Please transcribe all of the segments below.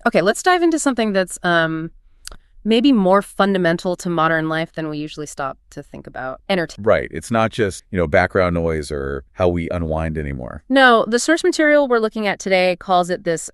Okay, let's dive into something that's maybe more fundamental to modern life than we usually stop to think about. Entertainment. Right. It's not just, background noise or how we unwind anymore. No, the source material we're looking at today calls it this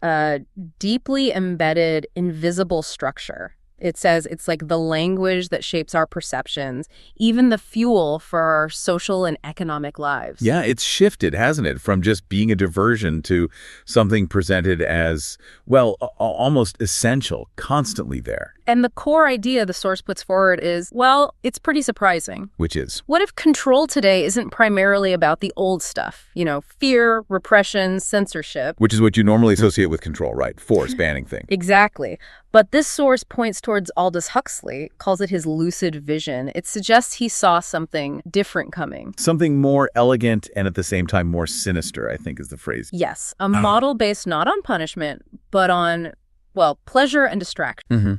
deeply embedded, invisible structure. It says it's like the language that shapes our perceptions, even the fuel for our social and economic lives. Yeah, it's shifted, hasn't it? From just being a diversion to something presented as, well, almost essential, constantly there. And the core idea the source puts forward is, well, it's pretty surprising. Which is? What if control today isn't primarily about the old stuff? Fear, repression, censorship. Which is what you normally associate with control, right? Force, banning thing. Exactly. But this source points towards Aldous Huxley, calls it his lucid vision. It suggests he saw something different coming. Something more elegant and at the same time more sinister, I think is the phrase. Yes, a model based not on punishment, but on, well, pleasure and distraction. Mm-hmm.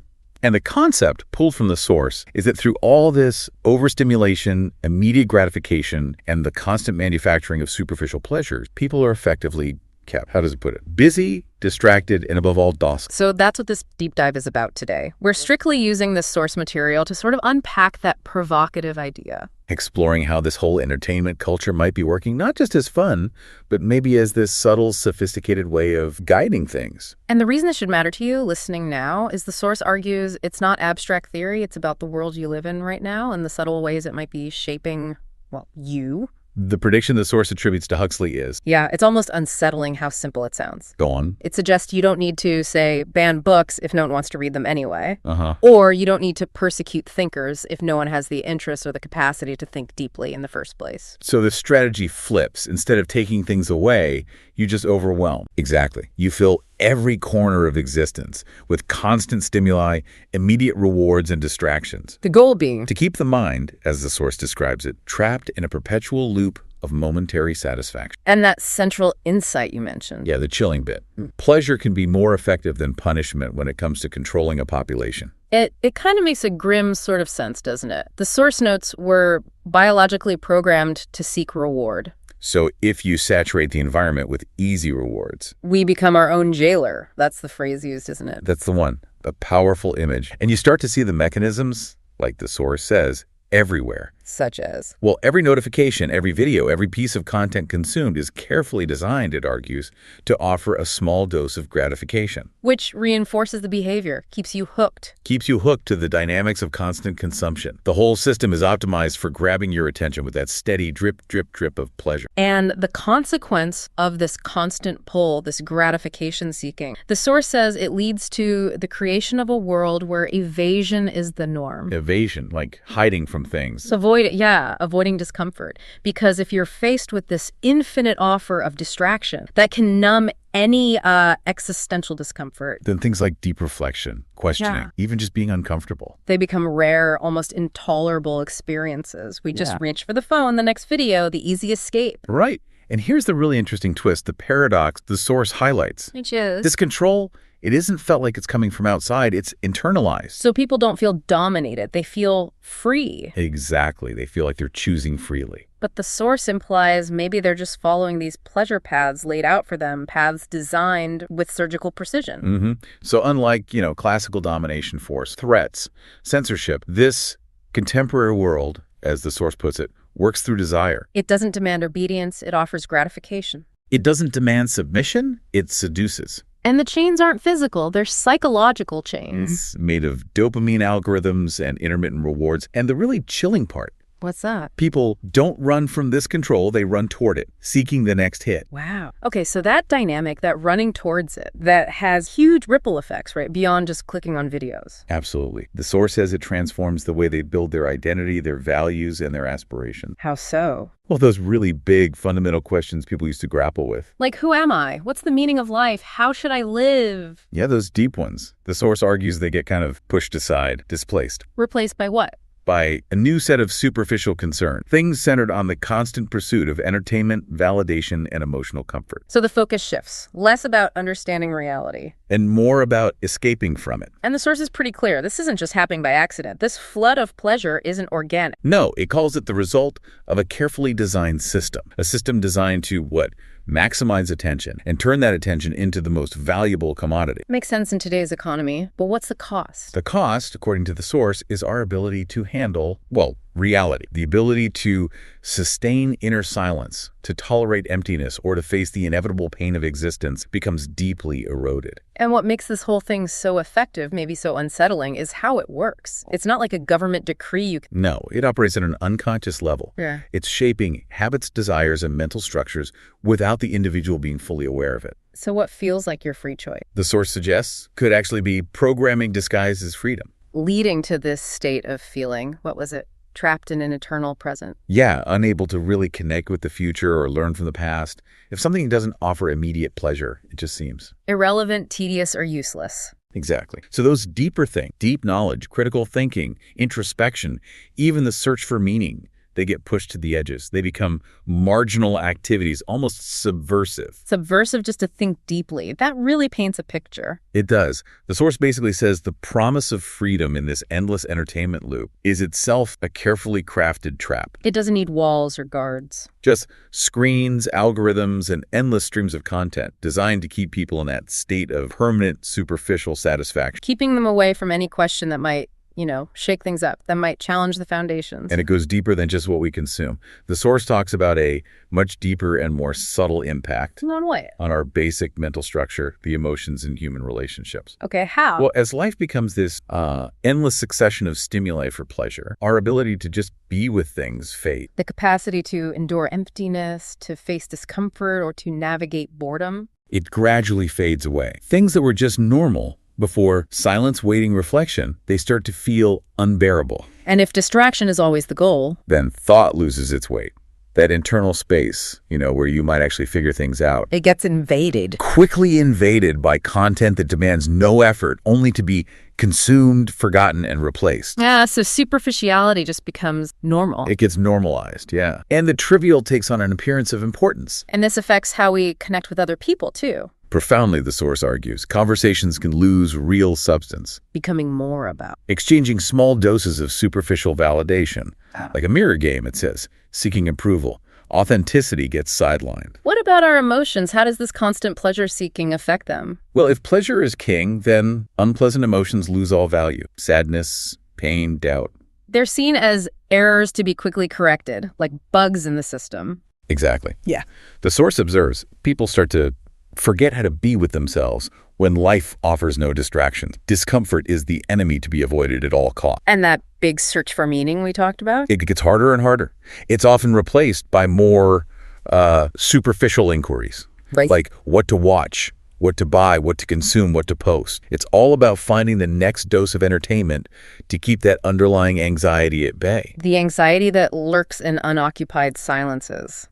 And the concept pulled from the source is that through all this overstimulation, immediate gratification, and the constant manufacturing of superficial pleasures, people are effectively kept, how does it put it, busy, distracted, and above all, docile. So that's what this deep dive is about today. We're strictly using this source material to sort of unpack that provocative idea. Exploring how this whole entertainment culture might be working not just as fun, but maybe as this subtle, sophisticated way of guiding things. And the reason this should matter to you listening now is the source argues it's not abstract theory, it's about the world you live in right now and the subtle ways it might be shaping, well, you. The prediction the source attributes to Huxley is... Yeah, it's almost unsettling how simple it sounds. Go on. It suggests you don't need to, say, ban books if no one wants to read them anyway. Uh-huh. Or you don't need to persecute thinkers if no one has the interest or the capacity to think deeply in the first place. So the strategy flips. Instead of taking things away, you just overwhelm. Exactly. You fill every corner of existence with constant stimuli, immediate rewards, and distractions. The goal being to keep the mind, as the source describes it, trapped in a perpetual loop of momentary satisfaction. And that central insight you mentioned. Yeah, the chilling bit. Pleasure can be more effective than punishment when it comes to controlling a population. It kind of makes a grim sort of sense, doesn't it? The source notes we're biologically programmed to seek reward. So if you saturate the environment with easy rewards... we become our own jailer. That's the phrase used, isn't it? That's the one. A powerful image. And you start to see the mechanisms, like the source says, everywhere. Such as? Well, every notification, every video, every piece of content consumed is carefully designed, it argues, to offer a small dose of gratification. Which reinforces the behavior, keeps you hooked. Keeps you hooked to the dynamics of constant consumption. The whole system is optimized for grabbing your attention with that steady drip, drip, drip of pleasure. And the consequence of this constant pull, this gratification seeking, the source says it leads to the creation of a world where evasion is the norm. Evasion, like hiding from things. Avoiding discomfort. Because if you're faced with this infinite offer of distraction that can numb any existential discomfort, then things like deep reflection, questioning, even just being uncomfortable, they become rare, almost intolerable experiences. We just reach for the phone, the next video, the easy escape. Right. And here's the really interesting twist, the paradox the source highlights. Which is? This control, it isn't felt like it's coming from outside, it's internalized. So people don't feel dominated, they feel free. Exactly, they feel like they're choosing freely. But the source implies maybe they're just following these pleasure paths laid out for them, paths designed with surgical precision. Mm-hmm. So unlike, classical domination force, threats, censorship, this contemporary world, as the source puts it, works through desire. It doesn't demand obedience, it offers gratification. It doesn't demand submission, it seduces. And the chains aren't physical, they're psychological chains. It's made of dopamine algorithms and intermittent rewards. And the really chilling part, what's that? people don't run from this control, they run toward it, seeking the next hit. Wow. Okay, so that dynamic, that running towards it, that has huge ripple effects, right, beyond just clicking on videos. Absolutely. The source says it transforms the way they build their identity, their values, and their aspirations. How so? Well, those really big, fundamental questions people used to grapple with. Like, who am I? What's the meaning of life? How should I live? Yeah, those deep ones. The source argues they get kind of pushed aside, displaced. Replaced by what? By a new set of superficial concern, things centered on the constant pursuit of entertainment, validation, and emotional comfort. So the focus shifts, less about understanding reality. And more about escaping from it. And the source is pretty clear. This isn't just happening by accident. This flood of pleasure isn't organic. No, it calls it the result of a carefully designed system. A system designed to, maximize attention, and turn that attention into the most valuable commodity. Makes sense in today's economy, but what's the cost? The cost, according to the source, is our ability to handle, well, reality. The ability to sustain inner silence, to tolerate emptiness, or to face the inevitable pain of existence becomes deeply eroded. And what makes this whole thing so effective, maybe so unsettling, is how it works. It's not like a government decree you can... No, it operates at an unconscious level. Yeah. It's shaping habits, desires, and mental structures without the individual being fully aware of it. So what feels like your free choice? The source suggests could actually be programming disguised as freedom. Leading to this state of feeling, what was it? Trapped in an eternal present. Yeah, unable to really connect with the future or learn from the past. If something doesn't offer immediate pleasure, it just seems Irrelevant, tedious, or useless. Exactly. So those deeper things, deep knowledge, critical thinking, introspection, even the search for meaning, they get pushed to the edges. They become marginal activities, almost subversive. Subversive just to think deeply. That really paints a picture. It does. The source basically says the promise of freedom in this endless entertainment loop is itself a carefully crafted trap. It doesn't need walls or guards. Just screens, algorithms, and endless streams of content designed to keep people in that state of permanent superficial satisfaction. Keeping them away from any question that might, shake things up, that might challenge the foundations. And it goes deeper than just what we consume. The source talks about a much deeper and more subtle impact On what? on our basic mental structure, the emotions, and human relationships. Okay, how? Well, as life becomes this endless succession of stimuli for pleasure, our ability to just be with things fade. The capacity to endure emptiness, to face discomfort, or to navigate boredom. It gradually fades away. Things that were just normal before silence, waiting, reflection, they start to feel unbearable. And if distraction is always the goal, Then thought loses its weight. That internal space, where you might actually figure things out, it gets invaded. quickly invaded by content that demands no effort, only to be consumed, forgotten, and replaced. Yeah, so superficiality just becomes normal. It gets normalized, yeah. And the trivial takes on an appearance of importance. And this affects how we connect with other people, too. Profoundly, the source argues, conversations can lose real substance. Becoming more about. Exchanging small doses of superficial validation. Like a mirror game, it says, seeking approval. Authenticity gets sidelined. What about our emotions? How does this constant pleasure-seeking affect them? Well, if pleasure is king, then unpleasant emotions lose all value. Sadness, pain, doubt. They're seen as errors to be quickly corrected, like bugs in the system. Exactly. Yeah. The source observes people start to forget how to be with themselves when life offers no distractions. Discomfort is the enemy to be avoided at all costs. And that big search for meaning we talked about? It gets harder and harder. It's often replaced by more superficial inquiries, Right. like what to watch, what to buy, what to consume, what to post. It's all about finding the next dose of entertainment to keep that underlying anxiety at bay. The anxiety that lurks in unoccupied silences.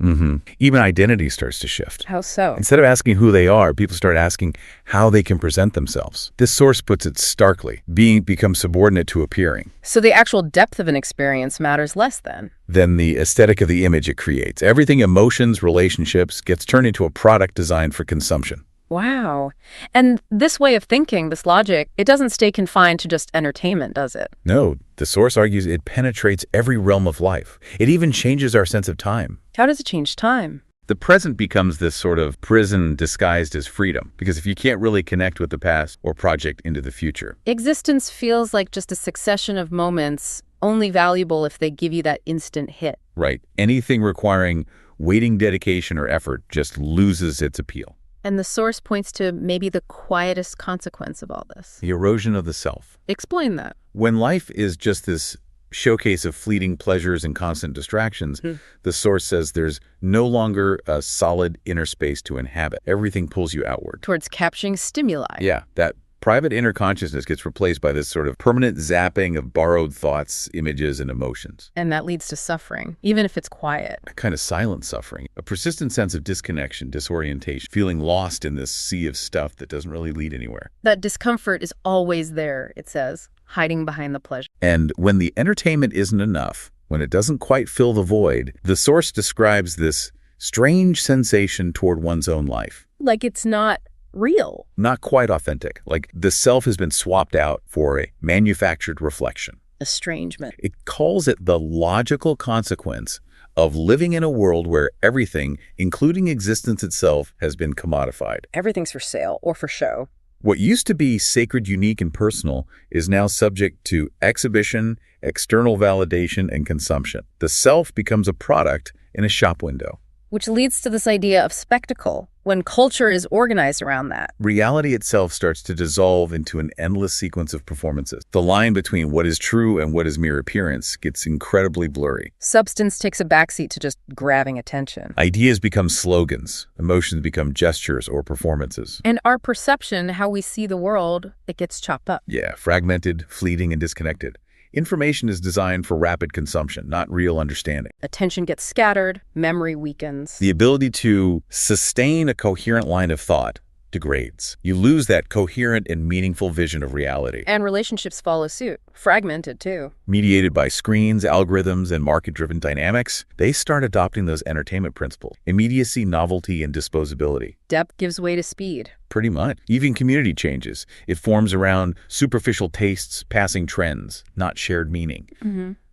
Even identity starts to shift. How so? Instead of asking who they are, people start asking how they can present themselves. This source puts it starkly. Being becomes subordinate to appearing. So the actual depth of an experience matters less then. Then the aesthetic of the image it creates. Everything emotions, relationships, gets turned into a product designed for consumption. Wow. And this way of thinking, this logic, it doesn't stay confined to just entertainment, does it? No, the source argues it penetrates every realm of life. It even changes our sense of time. How does it change time? The present becomes this sort of prison disguised as freedom, because if you can't really connect with the past or project into the future. Existence feels like just a succession of moments, only valuable if they give you that instant hit. Right. Anything requiring waiting, dedication, or effort just loses its appeal. And the source points to maybe the quietest consequence of all this. The erosion of the self. Explain that. When life is just this showcase of fleeting pleasures and constant distractions, the source says there's no longer a solid inner space to inhabit. Everything pulls you outward. Towards capturing stimuli. Yeah, that private inner consciousness gets replaced by this sort of permanent zapping of borrowed thoughts, images, and emotions. And that leads to suffering, even if it's quiet. A kind of silent suffering, a persistent sense of disconnection, disorientation, feeling lost in this sea of stuff that doesn't really lead anywhere. That discomfort is always there, it says, hiding behind the pleasure. And when the entertainment isn't enough, when it doesn't quite fill the void, the source describes this strange sensation toward one's own life. Like it's not real. Not quite authentic. Like the self has been swapped out for a manufactured reflection. Estrangement. It calls it the logical consequence of living in a world where everything, including existence itself, has been commodified. Everything's for sale or for show. What used to be sacred, unique, and personal is now subject to exhibition, external validation, and consumption. The self becomes a product in a shop window. Which leads to this idea of spectacle, when culture is organized around that. Reality itself starts to dissolve into an endless sequence of performances. The line between what is true and what is mere appearance gets incredibly blurry. Substance takes a backseat to just grabbing attention. Ideas become slogans. Emotions become gestures or performances. And our perception, how we see the world, it gets chopped up. Yeah, fragmented, fleeting, and disconnected. Information is designed for rapid consumption, not real understanding. Attention gets scattered, memory weakens. The ability to sustain a coherent line of thought degrades. You lose that coherent and meaningful vision of reality. And relationships follow suit, fragmented too. Mediated by screens, algorithms, and market-driven dynamics, they start adopting those entertainment principles: immediacy, novelty, and disposability. Depth gives way to speed. Pretty much. Even community changes. It forms around superficial tastes, passing trends, not shared meaning.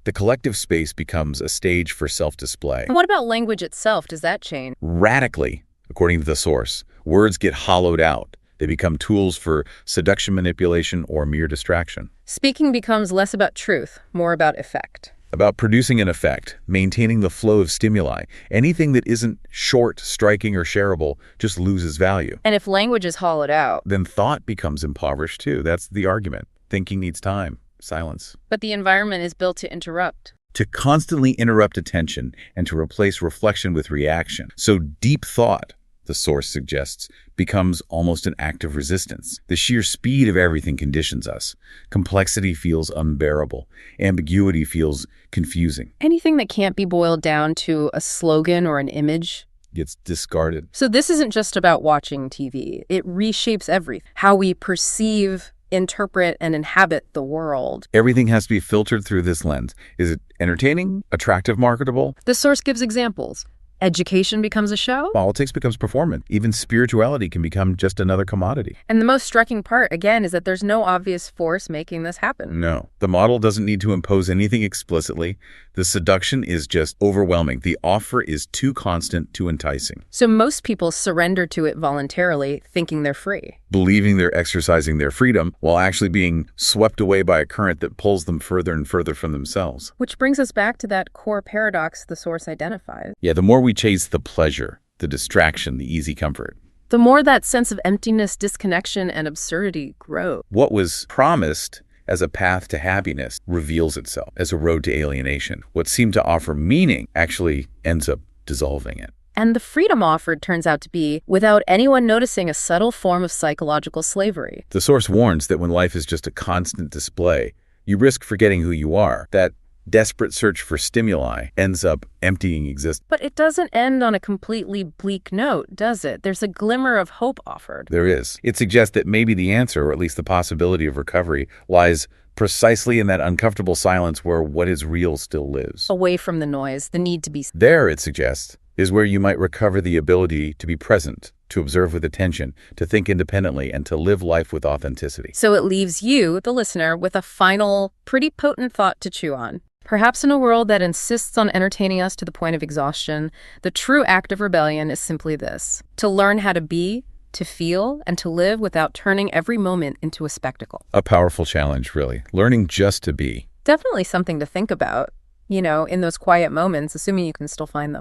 The collective space becomes a stage for self-display. And what about language itself? Does that change? Radically, according to the source. Words get hollowed out. They become tools for seduction, manipulation, or mere distraction. Speaking becomes less about truth, more about effect. About producing an effect, maintaining the flow of stimuli. Anything that isn't short, striking, or shareable just loses value. And if language is hollowed out, Then thought becomes impoverished too. That's the argument. Thinking needs time, silence. but the environment is built to interrupt. To constantly interrupt attention and to replace reflection with reaction. So deep thought, the source suggests, becomes almost an act of resistance. The sheer speed of everything conditions us. Complexity feels unbearable. Ambiguity feels confusing. Anything that can't be boiled down to a slogan or an image Gets discarded. So this isn't just about watching TV. It reshapes everything. How we perceive, interpret, and inhabit the world. Everything has to be filtered through this lens. Is it entertaining, attractive, marketable? The source gives examples. Education becomes a show. Politics becomes performant. Even spirituality can become just another commodity. And the most striking part, again, is that there's no obvious force making this happen. No, the model doesn't need to impose anything explicitly. The seduction is just overwhelming. The offer is too constant, too enticing. So most people surrender to it voluntarily, thinking they're free. Believing they're exercising their freedom while actually being swept away by a current that pulls them further and further from themselves. Which brings us back to that core paradox the source identifies. Yeah, the more we chase the pleasure, the distraction, the easy comfort, the more that sense of emptiness, disconnection, and absurdity grows. what was promised as a path to happiness reveals itself as a road to alienation. What seemed to offer meaning actually ends up dissolving it. And the freedom offered turns out to be, without anyone noticing, a subtle form of psychological slavery. The source warns that when life is just a constant display, you risk forgetting who you are. That desperate search for stimuli ends up emptying existence. But it doesn't end on a completely bleak note, does it? There's a glimmer of hope offered. There is. It suggests that maybe the answer, or at least the possibility of recovery, lies precisely in that uncomfortable silence where what is real still lives. Away from the noise, the need to be. There, it suggests, is where you might recover the ability to be present, to observe with attention, to think independently, and to live life with authenticity. So it leaves you, the listener, with a final, pretty potent thought to chew on. Perhaps in a world that insists on entertaining us to the point of exhaustion, the true act of rebellion is simply this: to learn how to be, to feel, and to live without turning every moment into a spectacle. A powerful challenge, really. Learning just to be. Definitely something to think about, in those quiet moments, assuming you can still find them.